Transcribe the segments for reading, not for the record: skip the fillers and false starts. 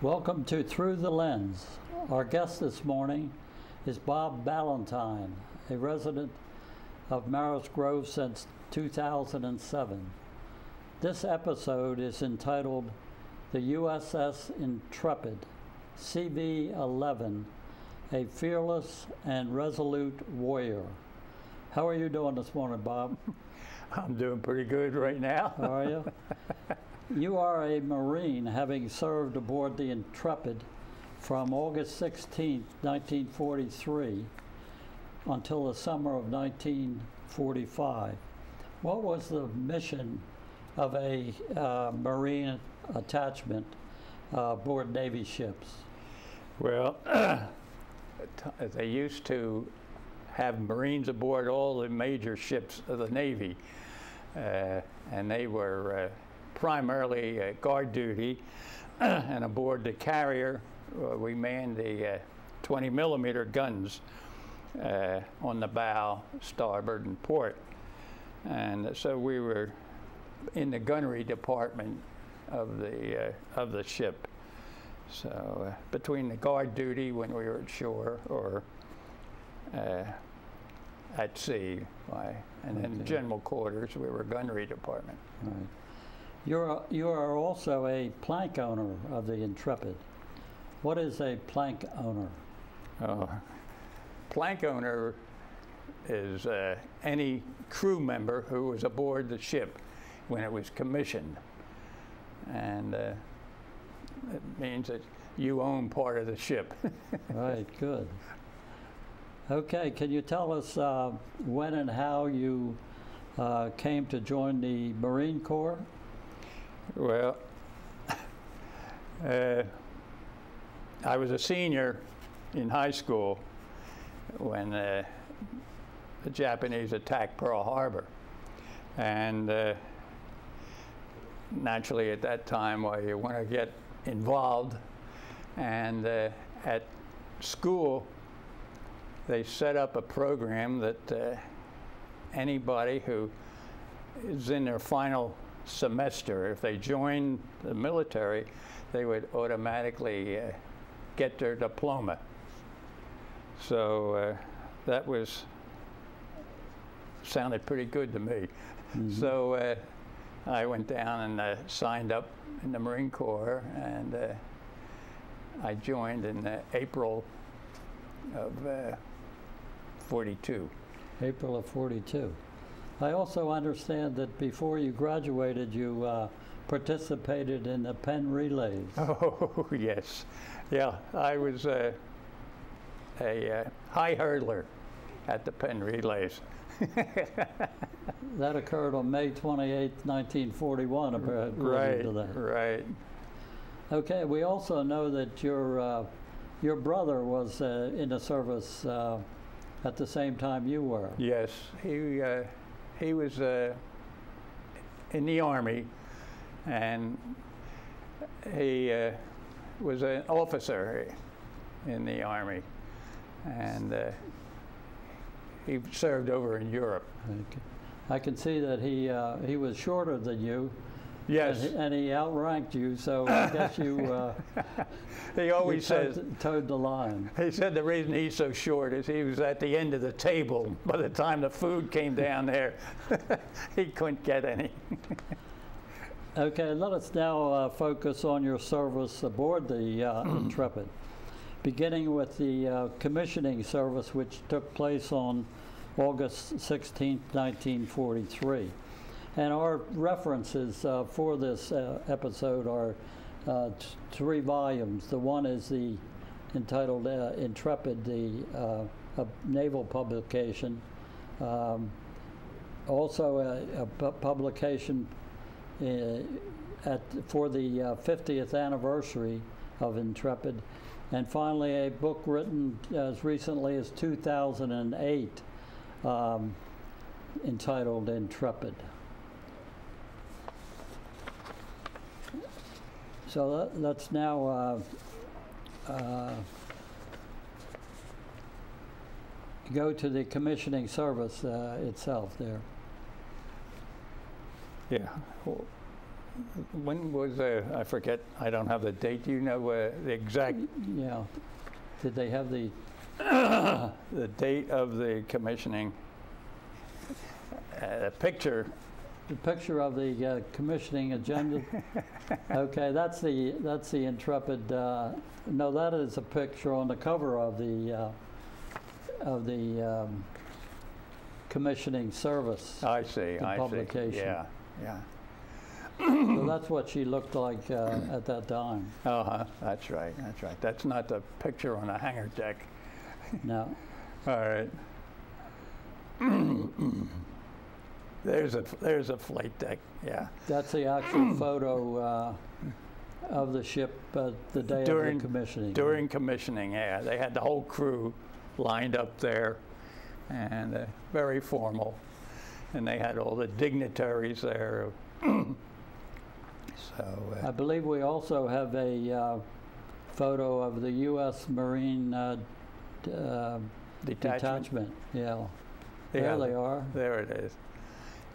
Welcome to Through the Lens. Our guest this morning is Bob Balentine, a resident of Marist Grove since 2007. This episode is entitled The USS Intrepid, CV-11, a fearless and resolute warrior. How are you doing this morning, Bob? I'm doing pretty good right now. Are you? You are a Marine, having served aboard the Intrepid from August 16, 1943 until the summer of 1945. What was the mission of a Marine attachment aboard Navy ships? Well, they used to have Marines aboard all the major ships of the Navy, and they were primarily guard duty, and aboard the carrier we manned the 20 millimeter guns on the bow, starboard, and port. And so we were in the gunnery department of the ship. So between the guard duty when we were at shore or at sea, and then general quarters, we were gunnery department. Right. You are also a plank owner of the Intrepid. What is a plank owner? Plank owner is any crew member who was aboard the ship when it was commissioned. And it means that you own part of the ship. Right, good. Okay, can you tell us when and how you came to join the Marine Corps? Well, I was a senior in high school when the Japanese attacked Pearl Harbor. And naturally at that time, you want to get involved. And at school, they set up a program that anybody who is in their final semester, if they joined the military, they would automatically get their diploma. So that sounded pretty good to me. Mm-hmm. So I went down and signed up in the Marine Corps, and I joined in April of 42. April of 42. I also understand that before you graduated, you participated in the pen relays. Oh, yes. Yeah, I was a high hurdler at the pen relays. That occurred on May 28, 1941, according to that. Right. Okay, we also know that your brother was in the service at the same time you were. Yes, he was in the Army, and he was an officer in the Army, and he served over in Europe. Okay. I can see that he was shorter than you. Yes. And he outranked you, so I guess you he always says towed the line. He said the reason he's so short is he was at the end of the table. By the time the food came down there, he couldn't get any. Okay, let us now focus on your service aboard the Intrepid, beginning with the commissioning service, which took place on August 16, 1943. And our references for this episode are three volumes. The one is entitled Intrepid, a naval publication. Also a publication for the 50th anniversary of Intrepid. And finally a book written as recently as 2008 entitled Intrepid. So let's now go to the commissioning service itself there. Yeah. Well, when was, I forget, I don't have the date. Do you know the exact Yeah. Did they have the, the date of the commissioning? The picture. the picture of the commissioning agenda? Okay, that's the Intrepid. No, that is a picture on the cover of the commissioning service. I see. The I publication. see. Yeah. Yeah. So that's what she looked like at that time. Uh-huh. That's right. That's right. That's not the picture on the hangar deck. No. All right. There's a flight deck. Yeah. That's the actual photo of the ship the day of the commissioning. During commissioning, yeah. They had the whole crew lined up there, and very formal. And they had all the dignitaries there. So I believe we also have a photo of the U.S. Marine detachment. Yeah. There they are. There it is.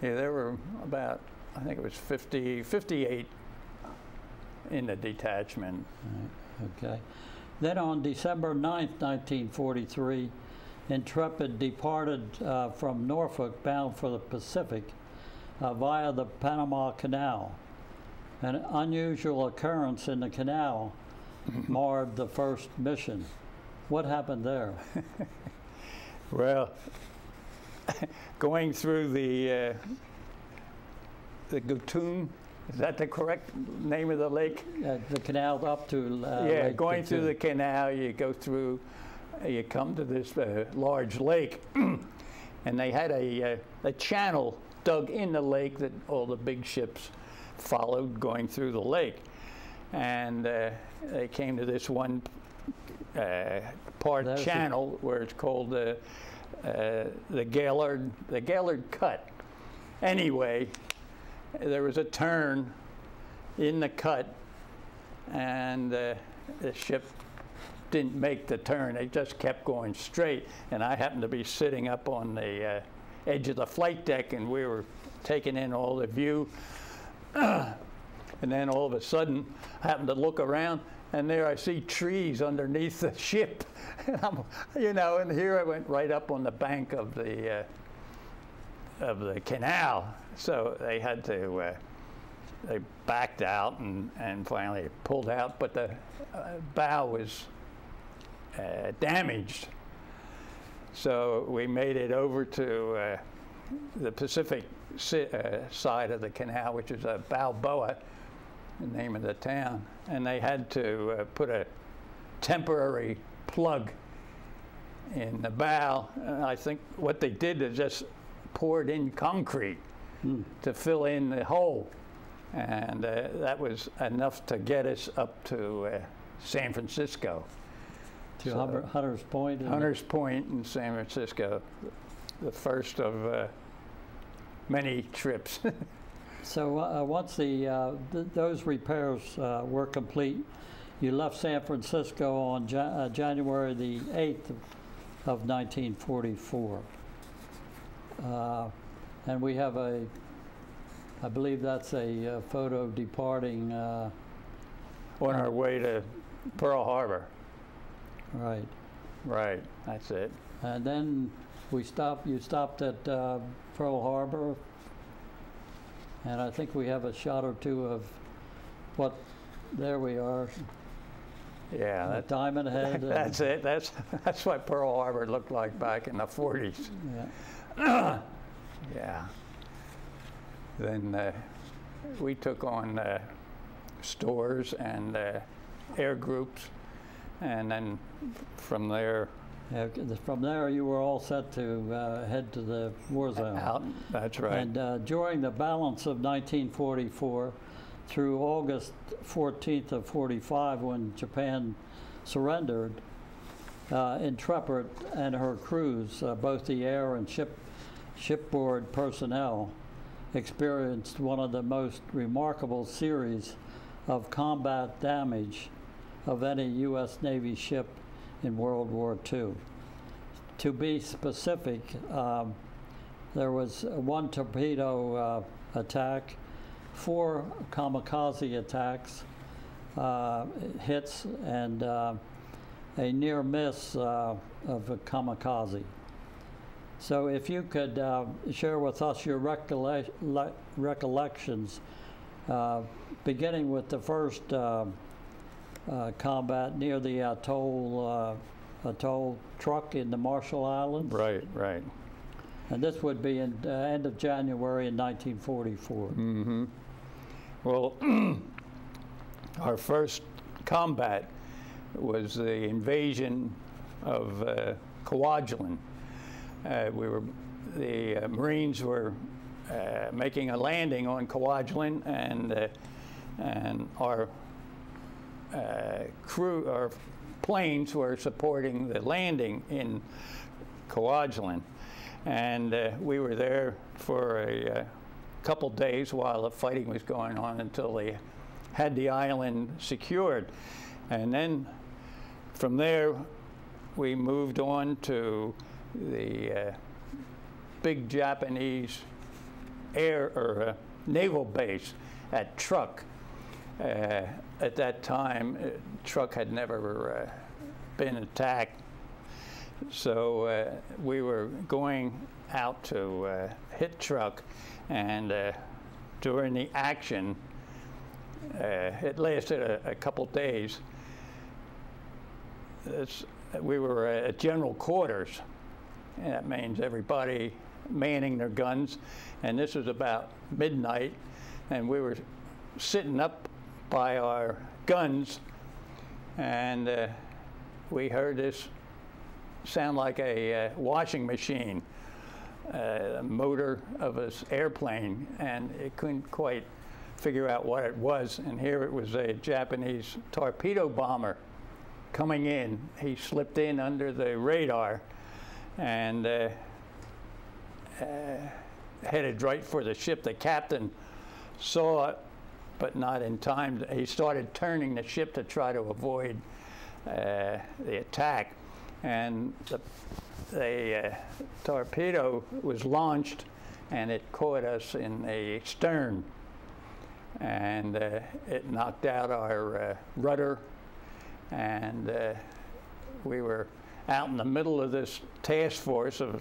Yeah, there were about, I think it was 58 in the detachment. Right. Okay. Then on December 9th, 1943, Intrepid departed from Norfolk bound for the Pacific via the Panama Canal. An unusual occurrence in the canal marred the first mission. What happened there? Well, going through the Gatun, is that the correct name of the lake? The canal up to yeah, Lake going through Gatun. the canal, you go through, you come to this large lake, and they had a channel dug in the lake that all the big ships followed going through the lake. And they came to this one part channel where it's called the Gaylord Cut. Anyway, there was a turn in the cut, and the ship didn't make the turn. It just kept going straight, and I happened to be sitting up on the edge of the flight deck, and we were taking in all the view. And then all of a sudden, I happened to look around, and there I see trees underneath the ship. And and here I went right up on the bank of the canal. So they had to, they backed out and finally pulled out, but the bow was damaged. So we made it over to the Pacific side of the canal, which is Balboa, the name of the town, and they had to put a temporary plug in the bow. I think what they did is just poured in concrete to fill in the hole, and that was enough to get us up to San Francisco. To Hunter's Point? Hunter's Point in San Francisco, the first of many trips. So once those repairs were complete, you left San Francisco on January the 8th of 1944. And we have I believe that's a photo departing. On our way to Pearl Harbor. Right. Right, that's it. And then you stopped at Pearl Harbor, and I think we have a shot or two of there we are. Yeah, that Diamond Head. That's it. That's what Pearl Harbor looked like back in the 40s. Yeah. Yeah. Then we took on stores and air groups, and then from there. Yeah, from there, you were all set to head to the war zone. Out. That's right. And during the balance of 1944 through August 14th of 45, when Japan surrendered, Intrepid and her crews, both the air and shipboard personnel, experienced one of the most remarkable series of combat damage of any U.S. Navy ship in World War II. To be specific, there was one torpedo attack, 4 kamikaze attacks, hits, and a near miss of a kamikaze. So if you could share with us your recollections, beginning with the first combat near the atoll truck in the Marshall Islands. Right, right. And this would be in end of January in 1944. Mm-hmm. Well, our first combat was the invasion of Kwajalein. The Marines were making a landing on Kwajalein, and our planes were supporting the landing in Kwajalein. And we were there for a couple days while the fighting was going on until they had the island secured. And then from there, we moved on to the big Japanese naval base at Truk. At that time, Truk had never been attacked. So we were going out to hit Truk, and during the action, it lasted a couple days. We were at general quarters, and that means everybody manning their guns, and this was about midnight, and we were sitting up by our guns, and we heard this sound like a washing machine, motor of an airplane, and it couldn't quite figure out what it was. And here it was a Japanese torpedo bomber coming in. He slipped in under the radar and headed right for the ship. The captain saw it, but not in time. He started turning the ship to try to avoid the attack. And the torpedo was launched, and it caught us in the stern, and it knocked out our rudder, and we were out in the middle of this task force of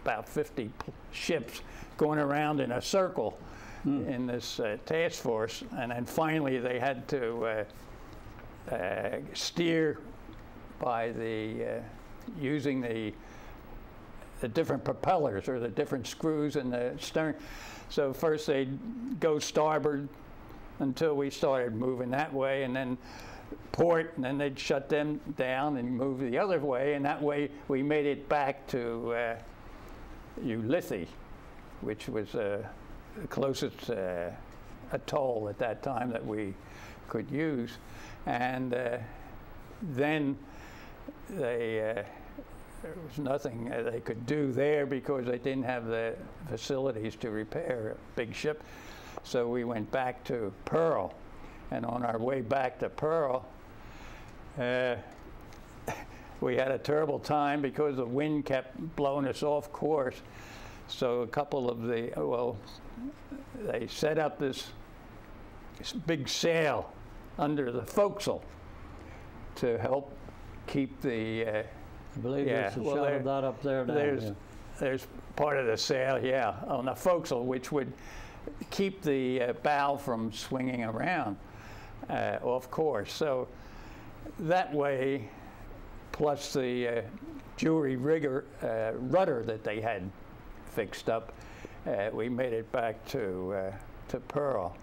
about 50 ships going around in a circle in this task force, and then finally they had to steer by using the different propellers or the different screws in the stern. So first they'd go starboard until we started moving that way, and then port, and then they'd shut them down and move the other way, and that way we made it back to Ulithi, which was the closest atoll at that time that we could use. And then there was nothing they could do there because they didn't have the facilities to repair a big ship. So we went back to Pearl, and on our way back to Pearl, we had a terrible time because the wind kept blowing us off course. So a couple of they set up this big sail under the forecastle to help keep the I believe there's a shot of that up there now. There's part of the sail, on the forecastle, which would keep the bow from swinging around off course. So that way, plus the jury rigger rudder that they had fixed up, we made it back to Pearl.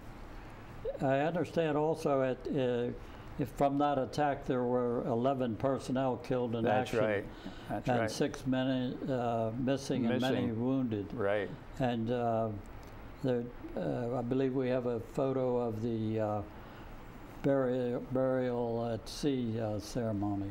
I understand also if from that attack there were 11 personnel killed in action. That's and right. 6 men missing and many wounded. Right. And I believe we have a photo of the burial at sea ceremony.